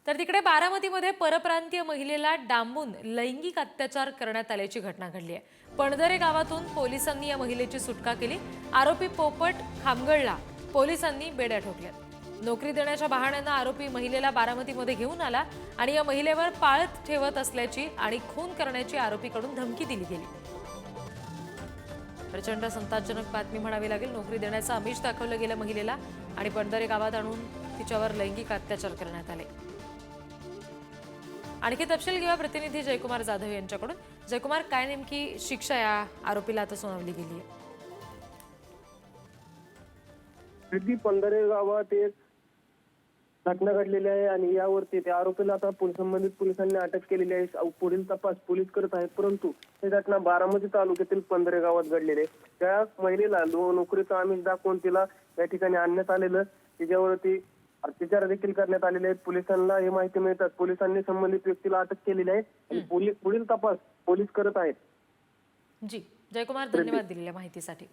तर तिकडे बारामतीमध्ये परप्रांतीय महिलेला डांबून लैंगिक अत्याचार करण्यात आल्याची घटना घडली आहे। पणदरे गावातून पोलिसांनी या महिलेची सुटका केली। आरोपी पोपट खामगळला पोलिसांनी बेड्या ठोकल्यात। नोकरी देण्याच्या बहाण्याने आरोपी महिलेला बारामतीमध्ये घेऊन आला आणि या महिलेवर पाळत ठेवत असल्याची आणि खून करण्याची आरोपीकडून धमकी दिली गेली। प्रचंड संतापजनक बातमी म्हणावी लागेल। नोकरी देण्याचं आमिष दाखवलं गेलं महिलेला आणि पणदरे गावात आणून तिच्यावर लैंगिक अत्याचार करण्यात आले। आणखी तपशील घेऊया प्रतिनिधी जयकुमार जाधव यांच्याकडून। जयकुमार, काय नेमकी शिक्षा या आरोपीला आता सुनावली गेली आहे? पणदरे गावात एक घटना घडलेली आहे आणि यावरती त्या आरोपीला आता संबंधित पोलिसांनी अटक केलेली आहे। पुढील तपास पोलीस करत आहेत, परंतु ही घटना बारामती तालुक्यातील पणदरे गावात घडलेली आहे। त्या महिलेला नोकरीचा आमिष दाखवून तिला या ठिकाणी आणण्यात आलेलं, तिच्यावरती अत्याचार देखील करण्यात आलेले आहेत। पोलिसांना ही माहिती मिळतात पोलिसांनी संबंधित व्यक्तीला अटक केलेली आहे आणि पुढील तपास पोलीस करत आहेत। जी जयकुमार, धन्यवाद दिलेल्या माहितीसाठी।